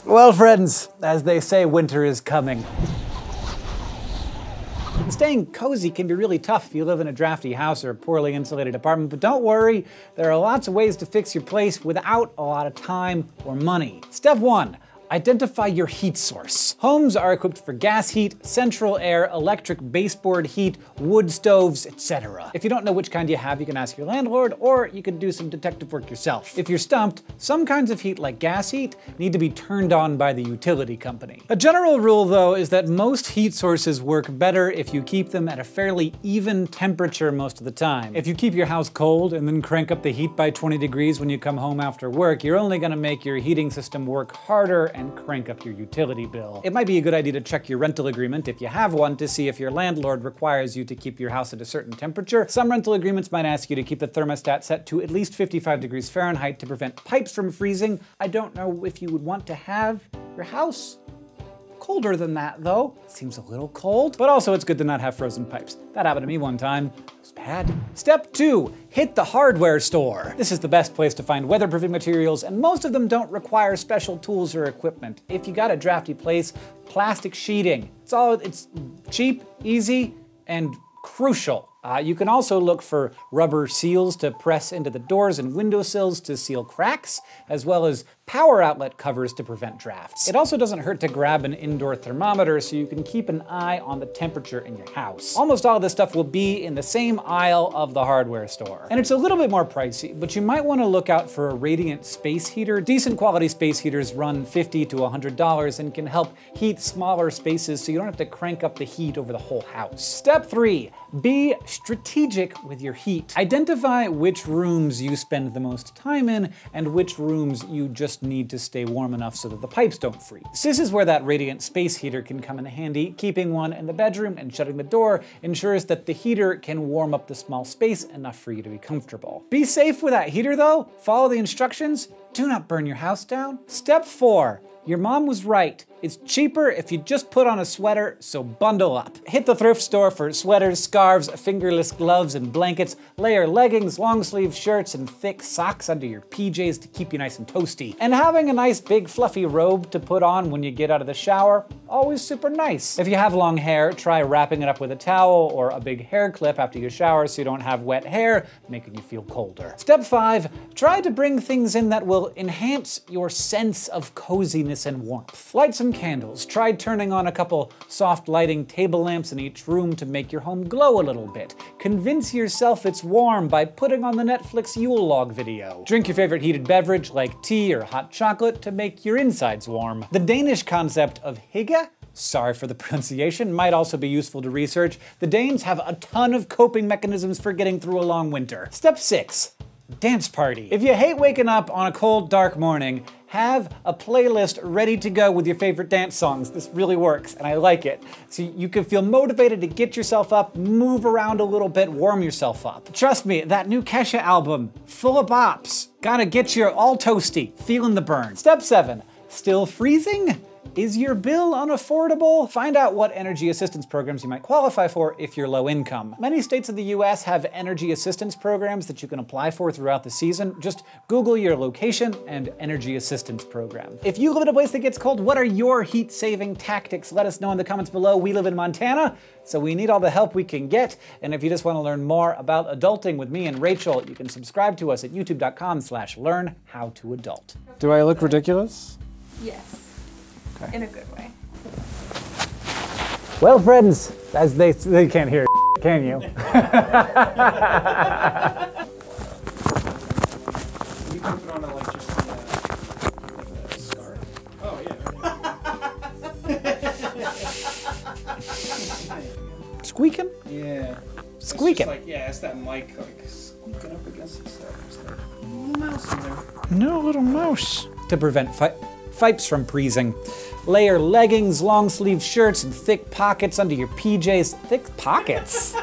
Well, friends, as they say, winter is coming. Staying cozy can be really tough if you live in a drafty house or a poorly insulated apartment, but don't worry, there are lots of ways to fix your place without a lot of time or money. Step 1. Identify your heat source. Homes are equipped for gas heat, central air, electric baseboard heat, wood stoves, etc. If you don't know which kind you have, you can ask your landlord, or you can do some detective work yourself. If you're stumped, some kinds of heat, like gas heat, need to be turned on by the utility company. A general rule, though, is that most heat sources work better if you keep them at a fairly even temperature most of the time. If you keep your house cold and then crank up the heat by 20 degrees when you come home after work, you're only gonna make your heating system work harder and crank up your utility bill. It might be a good idea to check your rental agreement, if you have one, to see if your landlord requires you to keep your house at a certain temperature. Some rental agreements might ask you to keep the thermostat set to at least 55 degrees Fahrenheit to prevent pipes from freezing. I don't know if you would want to have your house colder than that, though. Seems a little cold, but also it's good to not have frozen pipes. That happened to me one time. It was bad. Step 2, hit the hardware store. This is the best place to find weatherproofing materials, and most of them don't require special tools or equipment. If you got a drafty place, plastic sheeting. It's cheap, easy, and crucial. You can also look for rubber seals to press into the doors and windowsills to seal cracks, as well as power outlet covers to prevent drafts. It also doesn't hurt to grab an indoor thermometer so you can keep an eye on the temperature in your house. Almost all of this stuff will be in the same aisle of the hardware store. And it's a little bit more pricey, but you might want to look out for a radiant space heater. Decent quality space heaters run $50 to $100 and can help heat smaller spaces so you don't have to crank up the heat over the whole house. Step 3, be strategic with your heat. Identify which rooms you spend the most time in and which rooms you just need to stay warm enough so that the pipes don't freeze. This is where that radiant space heater can come in handy. Keeping one in the bedroom and shutting the door ensures that the heater can warm up the small space enough for you to be comfortable. Be safe with that heater though. Follow the instructions. Do not burn your house down. Step 4. Your mom was right. It's cheaper if you just put on a sweater, so bundle up. Hit the thrift store for sweaters, scarves, fingerless gloves, and blankets. Layer leggings, long sleeve shirts, and thick socks under your PJs to keep you nice and toasty. And having a nice big fluffy robe to put on when you get out of the shower, always super nice. If you have long hair, try wrapping it up with a towel or a big hair clip after you shower so you don't have wet hair, making you feel colder. Step 5, try to bring things in that will enhance your sense of coziness and warmth. Light some candles. Try turning on a couple soft lighting table lamps in each room to make your home glow a little bit. Convince yourself it's warm by putting on the Netflix Yule log video. Drink your favorite heated beverage like tea or hot chocolate to make your insides warm. The Danish concept of hygge, sorry for the pronunciation, might also be useful to research. The Danes have a ton of coping mechanisms for getting through a long winter. Step 6, dance party. If you hate waking up on a cold, dark morning, have a playlist ready to go with your favorite dance songs. This really works, and I like it. So you can feel motivated to get yourself up, move around a little bit, warm yourself up. Trust me, that new Kesha album, full of bops. Gotta get you all toasty, feeling the burn. Step 7, still freezing? Is your bill unaffordable? Find out what energy assistance programs you might qualify for if you're low income. Many states of the US have energy assistance programs that you can apply for throughout the season. Just Google your location and energy assistance program. If you live in a place that gets cold, what are your heat-saving tactics? Let us know in the comments below. We live in Montana, so we need all the help we can get. And if you just want to learn more about adulting with me and Rachel, you can subscribe to us at youtube.com/learnhowtoadult. Do I look ridiculous? Yes. In a good way. Well, friends, as they can't hear, can you? You can put on like just a scarf. Oh yeah. Squeaking? Yeah. Squeaking. Like, yeah, it's that mic like squeaking up against the stuff. There's like a little mouse in there. No little mouse. To prevent pipes from freezing. Layer leggings, long sleeve shirts, and thick pockets under your PJs. Thick pockets?